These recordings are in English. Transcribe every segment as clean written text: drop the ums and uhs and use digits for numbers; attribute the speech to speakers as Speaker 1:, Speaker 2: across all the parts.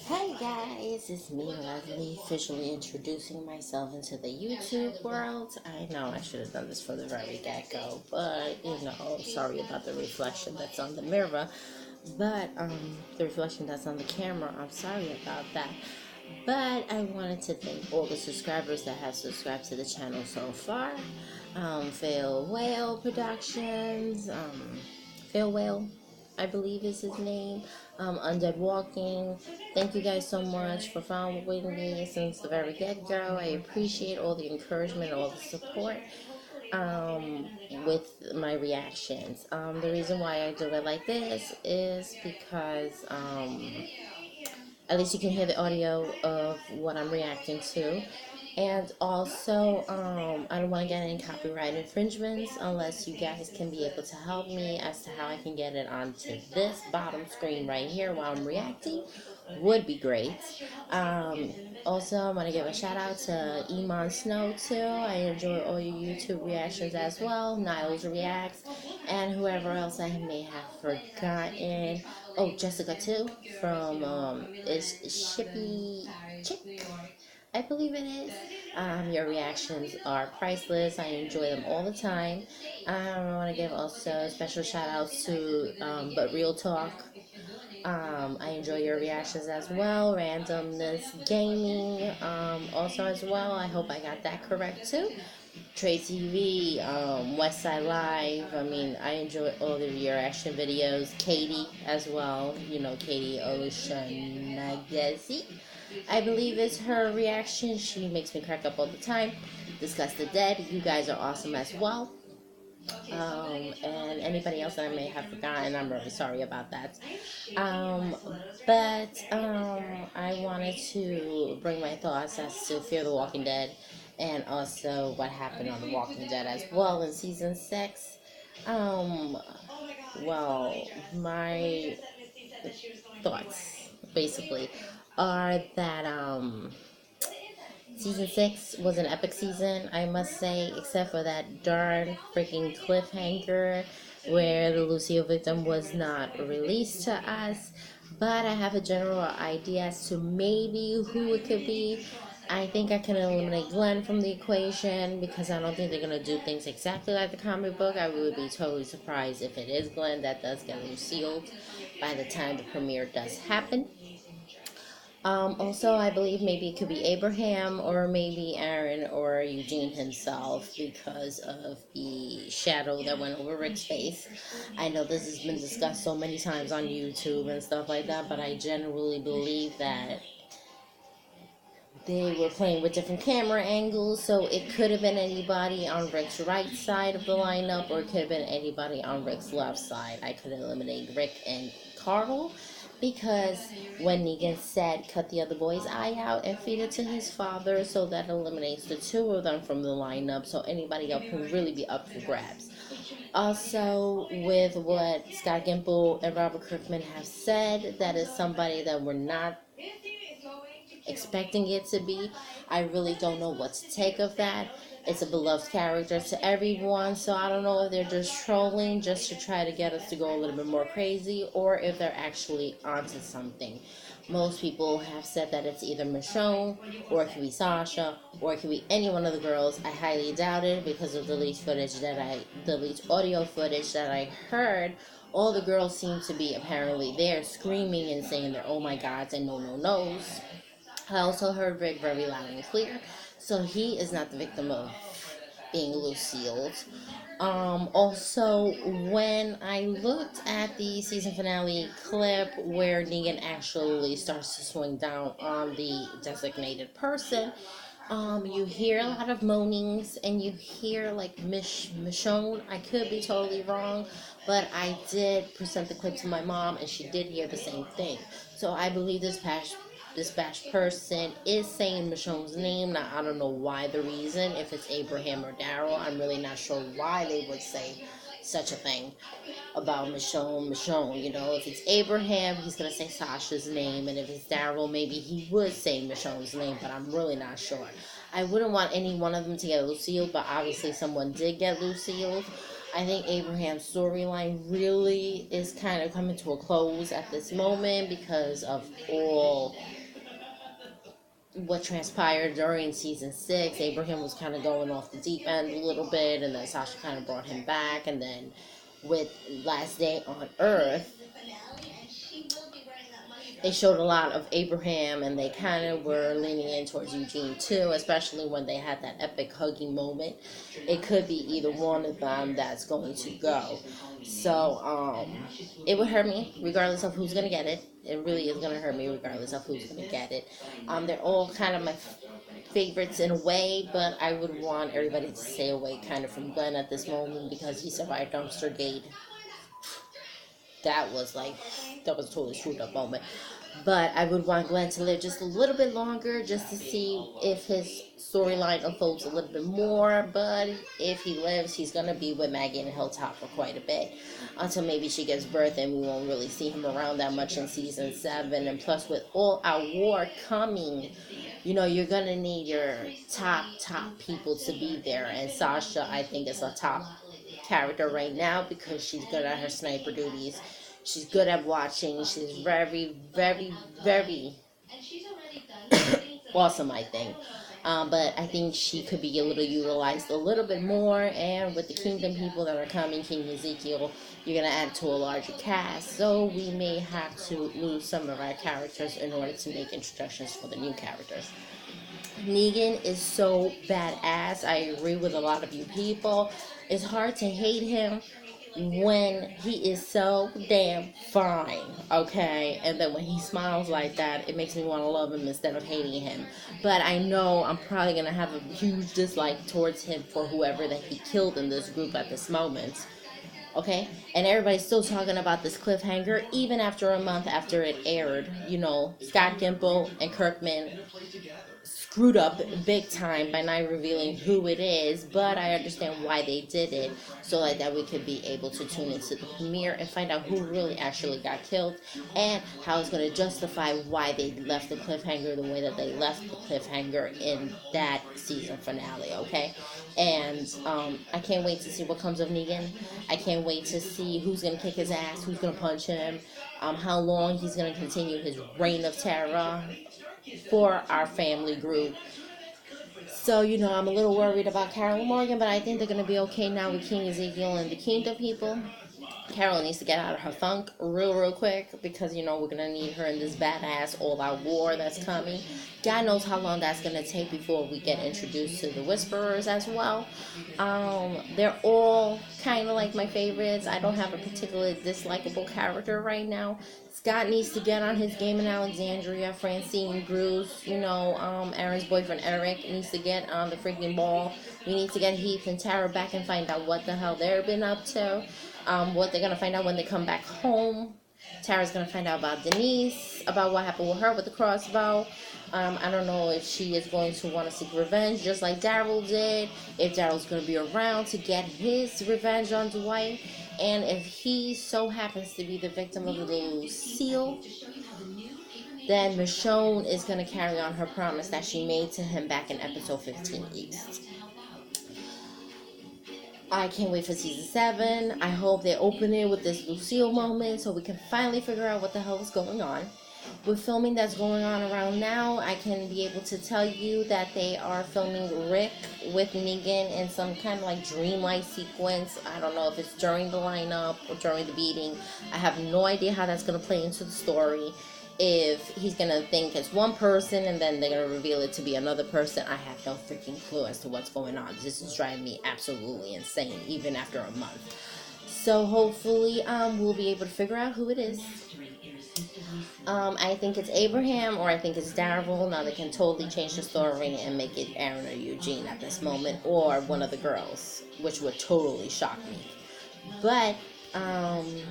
Speaker 1: Hey guys, it's me, Leslie, officially introducing myself into the YouTube world. I know I should have done this from the very get-go, but sorry about the reflection that's on the mirror. But the reflection that's on the camera, I'm sorry about that. But I wanted to thank all the subscribers that have subscribed to the channel so far. Phil Whale Productions, Phil Whale, I believe is his name. Undead Walking. Thank you guys so much for following me since the very get-go. I appreciate all the encouragement, all the support um, with my reactions. The reason why I do it like this is because at least you can hear the audio of what I'm reacting to. And also, I don't want to get any copyright infringements unless you guys can be able to help me as to how I can get it onto this bottom screen right here while I'm reacting. Would be great. Also, I want to give a shout out to Iman Snow too. I enjoy all your YouTube reactions as well. Niles Reacts, and whoever else I may have forgotten. Oh, Jessica too from is Shippy Chick, I believe it is. Your reactions are priceless. I enjoy them all the time. I want to give also a special shout out to But Real Talk. I enjoy your reactions as well. Randomness Gaming, also as well. I hope I got that correct too. Trade TV, Westside Live. I mean, I enjoy all of your reaction videos. Katie as well. You know, Katie Oceanagesi, I believe is her reaction. She makes me crack up all the time. Discuss the Dead. You guys are awesome as well. And anybody else that I may have forgotten, I'm really sorry about that. Um, but I wanted to bring my thoughts as to Fear the Walking Dead and also what happened on The Walking Dead as well in season 6. Um, well, my thoughts basically are that season 6 was an epic season, I must say, except for that darn freaking cliffhanger where the Lucio victim was not released to us. But I have a general idea as to maybe who it could be. I think I can eliminate Glenn from the equation because I don't think they're going to do things exactly like the comic book. I would be totally surprised if it is Glenn that does get Lucille by the time the premiere does happen. Also, I believe maybe it could be Abraham or maybe Aaron or Eugene himself because of the shadow that went over Rick's face. I know this has been discussed so many times on YouTube and stuff like that, but I generally believe that they were playing with different camera angles, so it could have been anybody on Rick's right side of the lineup or it could have been anybody on Rick's left side. I could eliminate Rick and Carl because when Negan said cut the other boy's eye out and feed it to his father, so that eliminates the two of them from the lineup, so anybody else can really be up for grabs. Also, with what Scott Gimple and Robert Kirkman have said, that is somebody that we're not expecting it to be. I really don't know what to take of that. It's a beloved character to everyone, so I don't know if they're just trolling just to try to get us to go a little bit more crazy or if they're actually onto something. Most people have said that it's either Michonne or it could be Sasha or it could be any one of the girls. I highly doubt it because of the leaked audio footage that I heard. All the girls seem to be apparently there screaming and saying their oh my gods and no no nos. I also heard Rick very loud and clear, so he is not the victim of being Lucille. Also, when I looked at the season finale clip where Negan actually starts to swing down on the designated person, you hear a lot of moanings and you hear like Michonne. I could be totally wrong, but I did present the clip to my mom and she did hear the same thing. So I believe dispatch person is saying Michonne's name. Now, I don't know why the reason, if it's Abraham or Daryl. I'm really not sure why they would say such a thing about Michonne. You know, if it's Abraham, he's going to say Sasha's name. And if it's Daryl, maybe he would say Michonne's name, but I'm really not sure. I wouldn't want any one of them to get Lucille, but obviously someone did get Lucille. I think Abraham's storyline really is kind of coming to a close at this moment because of all what transpired during season 6. Abraham was kind of going off the deep end a little bit, and then Sasha kind of brought him back. And then with Last Day on Earth, they showed a lot of Abraham, and they kind of were leaning in towards Eugene too, especially when they had that epic hugging moment. It could be either one of them that's going to go. So it would hurt me regardless of who's gonna get it. It really is gonna hurt me regardless of who's gonna get it. They're all kind of my favorites in a way, but I would want everybody to stay away kind of from Glenn at this moment because he survived dumpster gate. That was a totally screwed up moment. But I would want Glenn to live just a little bit longer just to see if his storyline unfolds a little bit more. But if he lives, he's going to be with Maggie in Hilltop for quite a bit. Until maybe she gives birth and we won't really see him around that much in season 7. And plus with all our war coming, you're going to need your top people to be there. And Sasha, I think, is a top character right now because she's good at her sniper duties. She's good at watching. She's very, very, very awesome, I think. But I think she could be utilized a little bit more. And with the Kingdom people that are coming, King Ezekiel, you're going to add to a larger cast. So we may have to lose some of our characters in order to make introductions for the new characters. Negan is so badass. I agree with a lot of you people. It's hard to hate him when he is so damn fine, okay? And then when he smiles like that, it makes me want to love him instead of hating him. But I know I'm probably going to have a huge dislike towards him for whoever that he killed in this group at this moment. Okay? And everybody's still talking about this cliffhanger, even after a month after it aired. Scott Gimple and Kirkman screwed up big time by not revealing who it is, but I understand why they did it, so like that we could be able to tune into the premiere and find out who really actually got killed and how it's going to justify why they left the cliffhanger the way that they left the cliffhanger in that season finale, okay? And I can't wait to see what comes of Negan. I can't wait to see who's going to kick his ass, who's going to punch him, how long he's going to continue his reign of terror for our family group. So, I'm a little worried about Carol Morgan, but I think they're going to be okay now with King Ezekiel and the Kingdom people. Carol needs to get out of her funk real quick because, we're going to need her in this badass all-out war that's coming. God knows how long that's going to take before we get introduced to the Whisperers as well. They're all kind of like my favorites. I don't have a particularly dislikable character right now. Scott needs to get on his game in Alexandria. Francine Bruce, Aaron's boyfriend Eric needs to get on the freaking ball. We need to get Heath and Tara back and find out what the hell they've been up to. What they're going to find out when they come back home. Tara's going to find out about Denise, about what happened with her with the crossbow. I don't know if she is going to want to seek revenge just like Daryl did. If Daryl's going to be around to get his revenge on Dwight. And if he so happens to be the victim of Lucille, then Michonne is going to carry on her promise that she made to him back in episode 15 East. I can't wait for season 7. I hope they open it with this Lucille moment so we can finally figure out what the hell is going on. With filming that's going on around now, I can be able to tell you that they are filming Rick with Negan in some kind of like dreamlike sequence. I don't know if it's during the lineup or during the beating. I have no idea how that's going to play into the story. If he's going to think it's one person and then they're going to reveal it to be another person, I have no freaking clue as to what's going on. This is driving me absolutely insane, even after a month. So hopefully we'll be able to figure out who it is. I think it's Abraham or I think it's Daryl. Now they can totally change the story and make it Aaron or Eugene at this moment, or one of the girls, which would totally shock me. But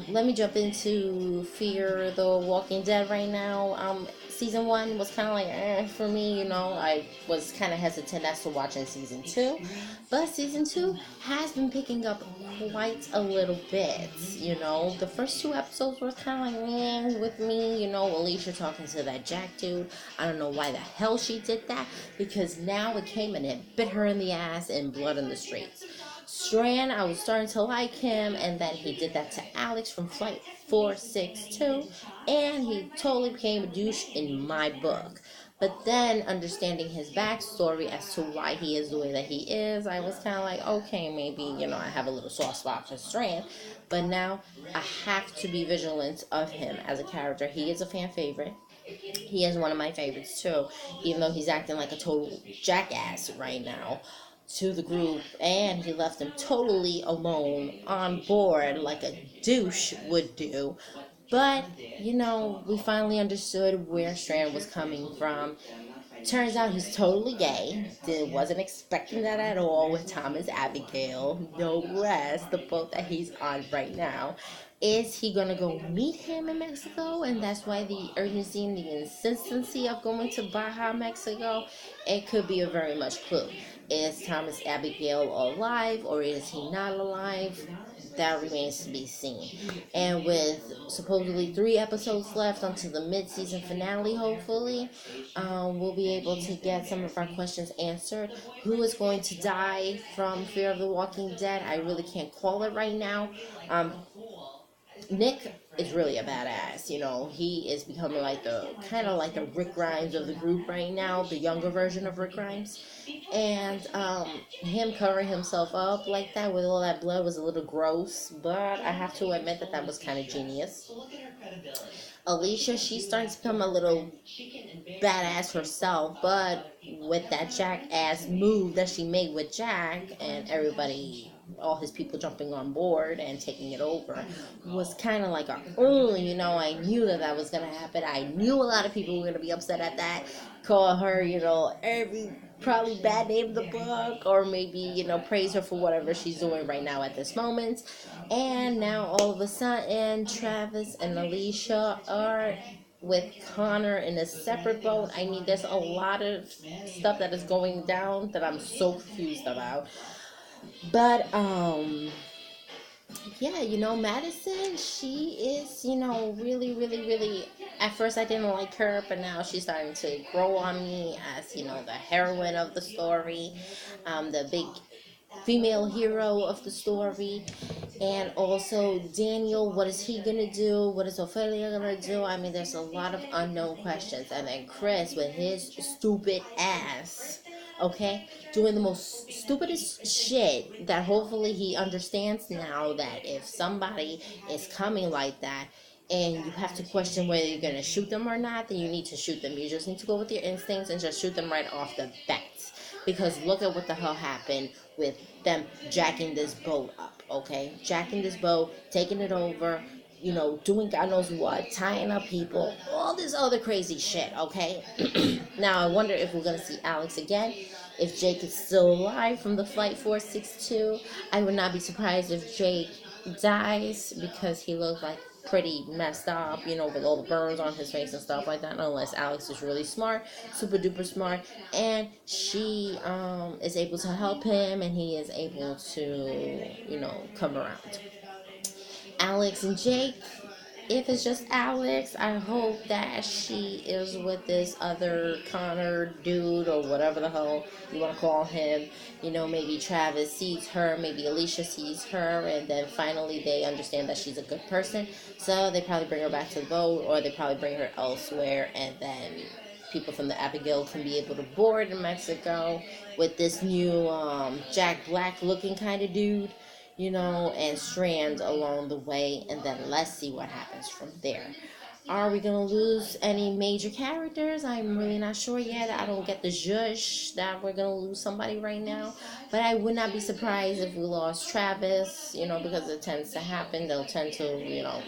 Speaker 1: let me jump into Fear the Walking Dead right now. Season 1 was kind of like for me, I was kind of hesitant as to watching season 2, but season 2 has been picking up quite a little bit. The first 2 episodes were kind of like with me. Alicia talking to that Jack dude. I don't know why the hell she did that, because now it came and it bit her in the ass and blood in the streets. Strand, I was starting to like him, and then he did that to Alex from Flight 462, and he totally became a douche in my book. But then, understanding his backstory as to why he is the way that he is, I was kind of like, okay, maybe, I have a little soft spot for Strand. But now, I have to be vigilant of him as a character. He is a fan favorite. He is one of my favorites too, even though he's acting like a total jackass right now to the group, and he left them totally alone on board like a douche would do. But, we finally understood where Strand was coming from. Turns out he's totally gay. Wasn't expecting that at all with Thomas Abigail. No less, the boat that he's on right now. Is he gonna go meet him in Mexico? And that's why the urgency and the insistency of going to Baja, Mexico. It could be a very much clue. Is Thomas Abigail alive or is he not alive? That remains to be seen. And with supposedly 3 episodes left until the mid-season finale, hopefully, we'll be able to get some of our questions answered. Who is going to die from Fear of the Walking Dead? I really can't call it right now. Nick is really a badass. He is becoming like the kind of like the Rick Grimes of the group right now, the younger version of Rick Grimes. And him covering himself up like that with all that blood was a little gross, but I have to admit that was kind of genius. Alicia, she's starting to become a little badass herself, but with that jackass move that she made with Jack and everybody, all his people jumping on board and taking it over, was kind of like I knew that was going to happen. I knew a lot of people were going to be upset at that, call her, every probably bad name in the book, or maybe, praise her for whatever she's doing right now at this moment. And now all of a sudden, Travis and Alicia are with Connor in a separate boat. I mean, there's a lot of stuff that is going down that I'm so confused about. But, yeah, Madison, she is, really, really, really, at first I didn't like her, but now she's starting to grow on me as, the heroine of the story, the big female hero of the story. And also Daniel, what is he gonna do? What is Ophelia gonna do? I mean, there's a lot of unknown questions. And then Chris with his stupid ass, okay, doing the most stupidest shit that hopefully he understands now, that if somebody is coming like that and you have to question whether you're going to shoot them or not, then you need to shoot them. You just need to go with your instincts and just shoot them right off the bat. Because look at what the hell happened with them jacking this boat up, okay? Jacking this boat, taking it over, doing God knows what, tying up people, all this other crazy shit, okay? Now, I wonder if we're going to see Alex again, if Jake is still alive from the Flight 462. I would not be surprised if Jake dies, because he looks like pretty messed up, with all the burns on his face and stuff like that, unless Alex is really smart, super duper smart, and she is able to help him, and he is able to, come around. Alex and Jake, if it's just Alex, I hope that she is with this other Connor dude, or whatever the hell you want to call him. Maybe Travis sees her, maybe Alicia sees her, and then finally they understand that she's a good person. So they probably bring her back to the boat, or they probably bring her elsewhere, and then people from the Abigail can be able to board in Mexico with this new Jack Black looking kind of dude. And Strand along the way, and then let's see what happens from there. Are we going to lose any major characters? I'm really not sure yet. I don't get the zhush that we're going to lose somebody right now. But I would not be surprised if we lost Travis, because it tends to happen. They'll tend to,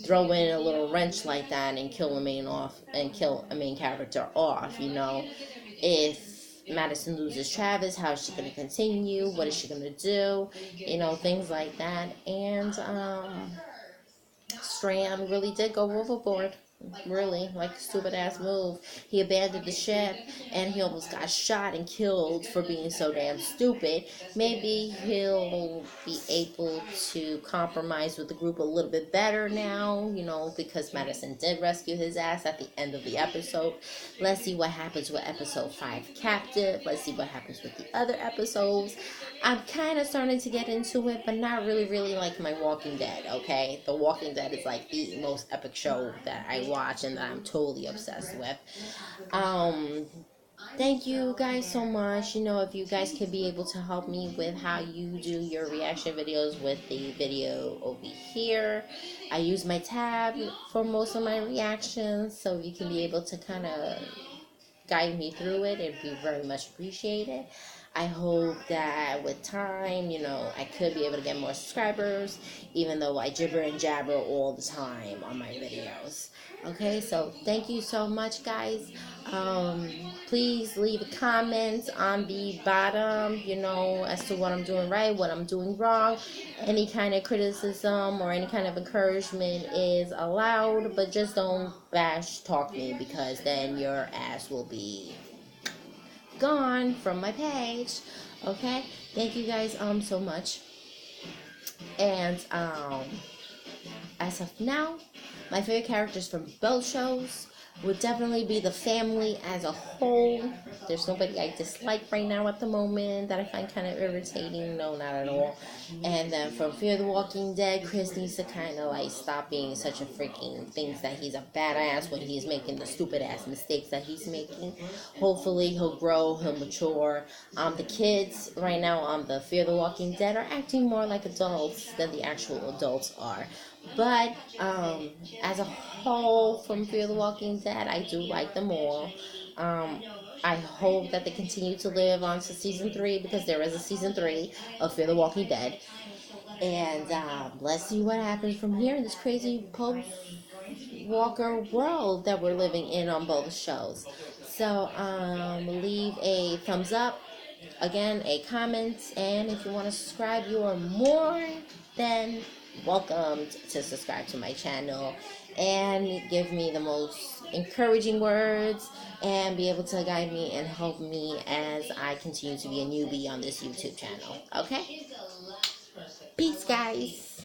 Speaker 1: throw in a little wrench like that and kill a main character off, If Madison loses Travis, how is she going to continue? What is she going to do? Things like that. And Strand really did go overboard. Really, like a stupid ass move. He abandoned the ship and he almost got shot and killed for being so damn stupid. Maybe he'll be able to compromise with the group a little bit better now, because Madison did rescue his ass at the end of the episode. Let's see what happens with episode 5 Captive. Let's see what happens with the other episodes. I'm kind of starting to get into it, but not really, really like my Walking Dead, okay? The Walking Dead is like the most epic show that I watch and that I'm totally obsessed with. Um, Thank you guys so much. If you guys could be able to help me with how you do your reaction videos with the video over here. I use my tab for most of my reactions, so if you can be able to kind of guide me through it, it'd be very much appreciated. I hope that with time, I could be able to get more subscribers, even though I gibber and jabber all the time on my videos. Okay, so thank you so much, guys. Please leave a comment on the bottom, as to what I'm doing right, what I'm doing wrong. Any kind of criticism or any kind of encouragement is allowed, but just don't talk me, because then your ass will be gone from my page. Okay, thank you guys so much. And as of now, my favorite characters from both shows would definitely be the family as a whole. There's nobody I dislike right now at the moment that I find kind of irritating. No, not at all. And then from Fear the Walking Dead, Chris needs to kind of like stop being such a freaking thinks that he's a badass when he's making the stupid ass mistakes that he's making. Hopefully he'll grow, he'll mature. The kids right now on the Fear the Walking Dead are acting more like adults than the actual adults are. But as a whole, from Fear the Walking Dead, I do like them all. I hope that they continue to live on to season 3, because there is a season 3 of Fear the Walking Dead. And let's see what happens from here in this crazy post-Walker world that we're living in on both shows. So leave a thumbs up, again, a comment, and if you want to subscribe, you are more than welcome to subscribe to my channel and give me the most encouraging words and be able to guide me and help me as I continue to be a newbie on this YouTube channel. Okay? Peace, guys.